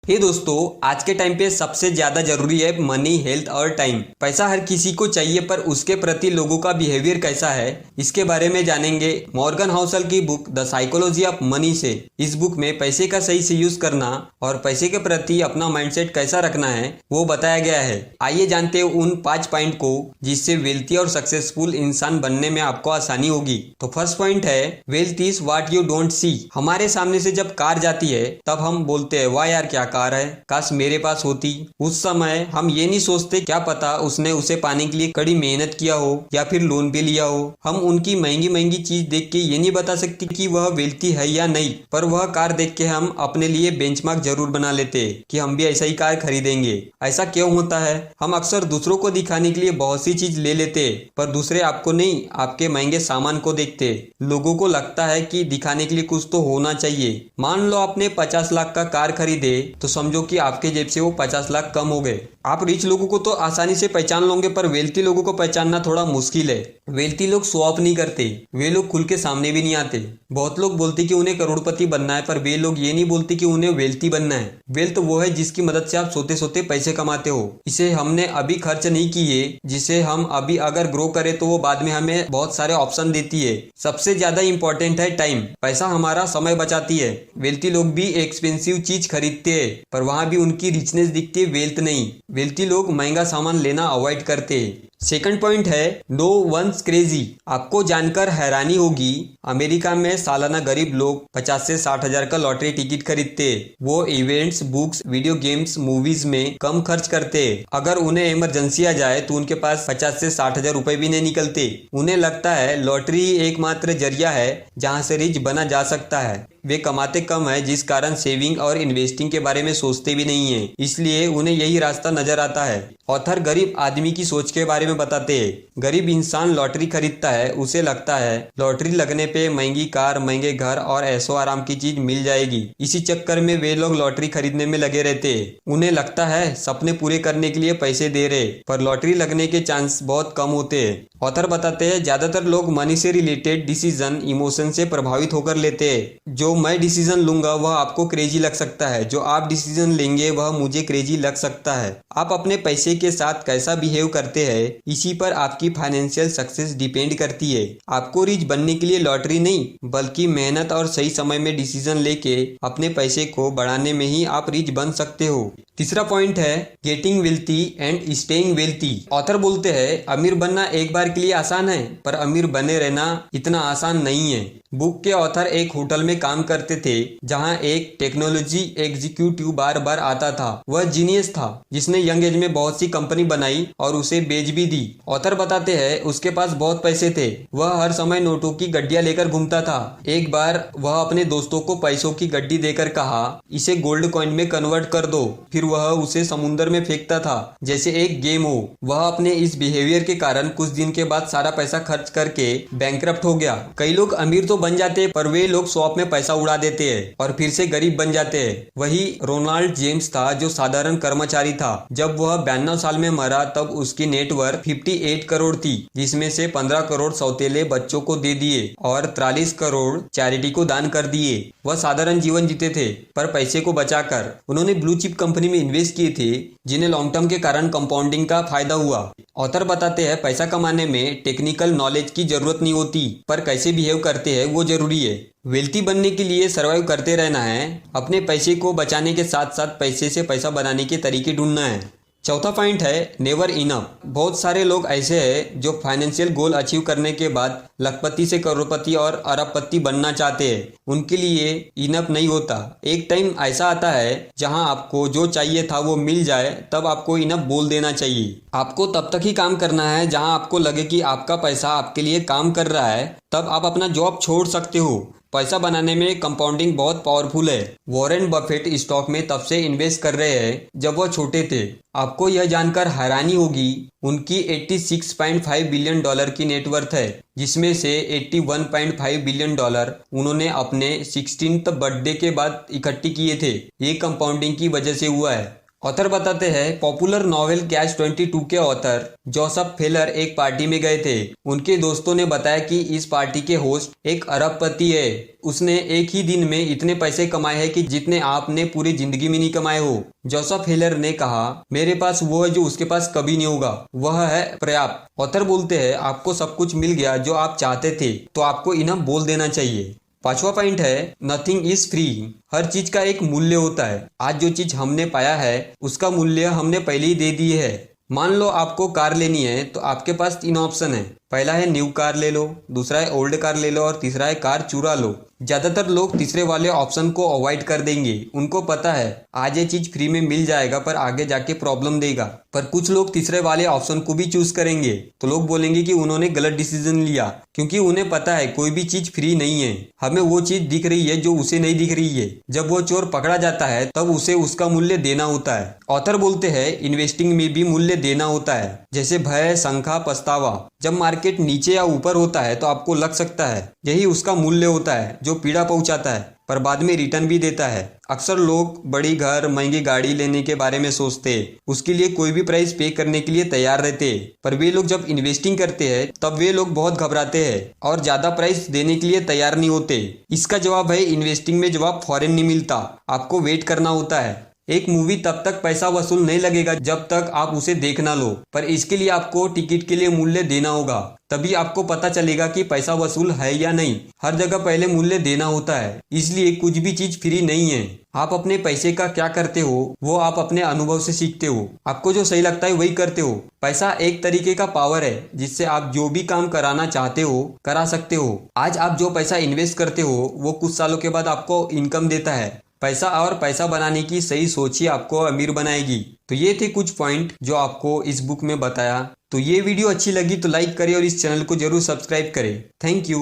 हे दोस्तों, आज के टाइम पे सबसे ज्यादा जरूरी है मनी, हेल्थ और टाइम। पैसा हर किसी को चाहिए, पर उसके प्रति लोगों का बिहेवियर कैसा है, इसके बारे में जानेंगे मॉर्गन हाउसल की book the psychology of money से। इस बुक में पैसे का सही से यूज करना और पैसे के प्रति अपना माइंडसेट कैसा रखना है वो बताया गया है। आइए जानते हैं उन 5 पॉइंट को जिससे वेल्थी और सक्सेसफुल इंसान बनने में आपको आसानी होगी। तो फर्स्ट पॉइंट है, wealth is what you don't see. हमारे सामने से जब कार जाती है तब हम बोलते हैं, वाह यार क्या कार है, काश मेरे पास होती। उस समय हम ये नहीं सोचते क्या पता उसने उसे पाने के लिए कड़ी मेहनत किया हो या फिर लोन पे लिया हो। हम उनकी महंगी महंगी चीज देख के ये नहीं बता सकते कि वह वेल्थी है या नहीं, पर वह कार देख के हम अपने लिए बेंचमार्क जरूर बना लेते हैं कि हम भी ऐसा ही कार खरीदेंगे। ऐसा क्यों होता है? हम अक्सर दूसरों को दिखाने के लिए बहुत सी चीज ले लेते हैं, पर दूसरे आपको नहीं, आपके महंगे सामान को देखते। लोगों को लगता है कि दिखाने के लिए कुछ तो होना चाहिए। मान लो आपने 50 लाख का कार खरीदे तो समझो कि आपके जेब से वो 50 लाख कम हो गए। आप रिच लोगों को तो आसानी से पहचान लोगे, पर वेल्थी लोगों को पहचानना थोड़ा मुश्किल है। वेल्थी लोग शो ऑफ नहीं करते, वे लोग खुल के सामने भी नहीं आते। बहुत लोग बोलते कि उन्हें करोड़पति बनना है, पर वे लोग ये नहीं बोलते कि उन्हें वेल्थी बनना है। वेल्थ वो है जिसकी मदद से आप सोते सोते पैसे कमाते हो। इसे हमने अभी खर्च नहीं किए, जिसे हम अभी अगर ग्रो करें तो वो बाद में हमें बहुत सारे ऑप्शन देती है। सबसे ज्यादा इंपॉर्टेंट है टाइम। पैसा हमारा समय बचाती है। वेल्थी लोग भी एक्सपेंसिव चीज खरीदते हैं, पर वहां भी उनकी रिचनेस दिखती है, वेल्थ नहीं। वेल्थी लोग महंगा सामान लेना अवॉइड करते हैं। सेकंड पॉइंट है, नो वंस क्रेजी। आपको जानकर हैरानी होगी, अमेरिका में सालाना गरीब लोग 50 से 60 हजार का लॉटरी टिकट खरीदते। वो events, books, video games, movies में कम खर्च करते। अगर उन्हें इमरजेंसी आ जाए तो उनके पास 50 से 60 हजार रुपए भी नहीं निकलते। उन्हें लगता है लॉटरी एकमात्र जरिया है जहां से रिच बना जा सकता है। वे कमाते कम है, जिस कारण सेविंग और इन्वेस्टिंग के बारे में सोचते भी नहीं है, इसलिए उन्हें यही रास्ता नजर आता है। ऑथर गरीब आदमी की सोच के बारे में बताते हैं। गरीब इंसान लॉटरी खरीदता है, उसे लगता है लॉटरी लगने पे महंगी कार, महंगे घर और ऐशो आराम की चीज मिल जाएगी। इसी चक्कर में वे लोग लॉटरी खरीदने में लगे रहते हैं। उन्हें लगता है सपने पूरे करने के लिए पैसे दे रहे, पर लॉटरी लगने के चांस बहुत कम होते हैं। ऑथर बताते हैं, ज्यादातर लोग मनी से रिलेटेड डिसीजन इमोशन से प्रभावित होकर लेते हैं। जो मैं डिसीजन लूंगा वह आपको क्रेजी लग सकता है, जो आप डिसीजन लेंगे वह मुझे क्रेजी लग सकता है। आप अपने पैसे के साथ कैसा बिहेव करते हैं, इसी पर आपकी फाइनेंशियल सक्सेस डिपेंड करती है। आपको रिच बनने के लिए लॉटरी नहीं, बल्कि मेहनत और सही समय में डिसीजन लेके अपने पैसे को बढ़ाने में ही आप रिच बन सकते हो। तीसरा पॉइंट है, getting wealthy and staying wealthy. Author बोलते हैं, अमीर बनना एक बार के लिए आसान है, पर अमीर बने रहना इतना आसान नहीं है। बुक के ऑथर एक होटल में काम करते थे जहां एक टेक्नोलॉजी एग्जीक्यूटिव बार बार आता था। वह जीनियस था जिसने यंग एज में बहुत सी कंपनी बनाई और उसे बेच भी दी। ऑथर बताते हैं, उसके पास बहुत पैसे थे। वह हर समय नोटों की गड्डियां लेकर घूमता था। एक बार वह अपने दोस्तों को पैसों की गड्डी देकर कहा, इसे गोल्ड कॉइन में कन्वर्ट कर दो। फिर वह उसे समुद्र में फेंकता था जैसे एक गेम हो। वह अपने इस बिहेवियर के कारण कुछ दिन के बाद सारा पैसा खर्च करके बैंकरप्ट हो गया। कई लोग अमीर तो बन जाते हैं, पर वे लोग शॉप में पैसा उड़ा देते हैं और फिर से गरीब बन जाते हैं। वही रोनाल्ड जेम्स था, जो साधारण कर्मचारी था। जब वह 92 साल में मरा तब उसकी नेटवर्थ 58 करोड़ थी, जिसमें से 15 करोड़ सौतेले बच्चों को दे दिए और 43 करोड़ चैरिटी को दान कर दिए। वह साधारण जीवन जीते थे, पर पैसे को बचाकर। उन्होंने ब्लू चिप कंपनी में इन्वेस्ट किए थे, जिन्हें लॉन्ग टर्म के कारण कंपाउंडिंग का फायदा हुआ। ऑथर बताते हैं, पैसा कमाने में टेक्निकल नॉलेज की जरूरत नहीं होती, पर कैसे बिहेव करते हैं वो जरूरी है। वेल्थी बनने के लिए सर्वाइव करते रहना है। अपने पैसे को बचाने के साथ साथ पैसे से पैसा बनाने के तरीके ढूंढना है। चौथा पॉइंट है, नेवर इनफ। बहुत सारे लोग ऐसे हैं जो फाइनेंशियल गोल अचीव करने के बाद लखपति से करोड़पति और अरबपति बनना चाहते हैं। उनके लिए इनफ नहीं होता। एक टाइम ऐसा आता है जहां आपको जो चाहिए था वो मिल जाए, तब आपको इनफ बोल देना चाहिए। आपको तब तक ही काम करना है जहां आपको लगे कि आपका पैसा आपके लिए काम कर रहा है, तब आप अपना जॉब छोड़ सकते हो। पैसा बनाने में कंपाउंडिंग बहुत पावरफुल है। वॉरेन बफेट स्टॉक में तब से इन्वेस्ट कर रहे हैं जब वह छोटे थे। आपको यह जानकर हैरानी होगी, उनकी 86.5 बिलियन डॉलर की नेटवर्थ है, जिसमें से 81.5 बिलियन डॉलर उन्होंने अपने 16th बर्थडे के बाद इकट्ठी किए थे। ये कंपाउंडिंग की वजह से हुआ है। ऑथर बताते हैं पॉपुलर नॉवेल कैच 22 के ऑथर जोसेफ फेलर एक पार्टी में गए थे। उनके दोस्तों ने बताया कि इस पार्टी के होस्ट एक अरबपति है। उसने एक ही दिन में इतने पैसे कमाए हैं कि जितने आपने पूरी जिंदगी में नहीं कमाए हो। जोसेफ फेलर ने कहा, मेरे पास वो है जो उसके पास कभी नहीं होगा, वह है पर्याप्त। ऑथर बोलते हैं आपको सब कुछ मिल गया जो आप चाहते थे तो आपको इन्हें बोल देना चाहिए। पांचवा पॉइंट है नथिंग इज फ्री। हर चीज का एक मूल्य होता है। आज जो चीज हमने पाया है उसका मूल्य हमने पहले ही दे दी है। मान लो आपको कार लेनी है तो आपके पास 3 ऑप्शन है। पहला है न्यू कार ले लो, दूसरा है ओल्ड कार ले लो और तीसरा है कार चुरा लो। ज्यादातर लोग तीसरे वाले ऑप्शन को अवॉइड कर देंगे। उनको पता है आज ये चीज फ्री में मिल जाएगा पर आगे जाके प्रॉब्लम देगा। पर कुछ लोग तीसरे वाले ऑप्शन को भी चूज करेंगे तो लोग बोलेंगे कि उन्होंने गलत डिसीजन लिया, क्योंकि उन्हें पता है कोई भी चीज फ्री नहीं है। हमें वो चीज दिख रही है जो उसे नहीं दिख रही है। जब वो चोर पकड़ा जाता है तब उसे उसका मूल्य देना होता है। ऑथर बोलते हैं इन्वेस्टिंग में भी मूल्य देना होता है, जैसे भय, शंका, पछतावा। जब मार्केट नीचे या ऊपर होता है तो आपको लग सकता है यही उसका मूल्य होता है जो पीड़ा पहुंचाता है पर बाद में रिटर्न भी देता है। अक्सर लोग बड़ी घर, महंगी गाड़ी लेने के बारे में सोचते, उसके लिए कोई भी प्राइस पे करने के लिए तैयार रहते, पर वे लोग जब इन्वेस्टिंग करते हैं तब वे लोग बहुत घबराते हैं और ज्यादा प्राइस देने के लिए तैयार नहीं होते। इसका जवाब है इन्वेस्टिंग में जवाब फौरन नहीं मिलता, आपको वेट करना होता है। एक मूवी तब तक पैसा वसूल नहीं लगेगा जब तक आप उसे देख ना लो, पर इसके लिए आपको टिकट के लिए मूल्य देना होगा। तभी आपको पता चलेगा कि पैसा वसूल है या नहीं। हर जगह पहले मूल्य देना होता है, इसलिए कुछ भी चीज फ्री नहीं है। आप अपने पैसे का क्या करते हो वो आप अपने अनुभव से सीखते हो। आपको जो सही लगता है वही करते हो। पैसा एक तरीके का पावर है जिससे आप जो भी काम कराना चाहते हो करा सकते हो। आज आप जो पैसा इन्वेस्ट करते हो वो कुछ सालों के बाद आपको इनकम देता है। पैसा और पैसा बनाने की सही सोच ही आपको अमीर बनाएगी। तो ये थे कुछ पॉइंट जो आपको इस बुक में बताया। तो ये वीडियो अच्छी लगी तो लाइक करें और इस चैनल को जरूर सब्सक्राइब करें। Thank you.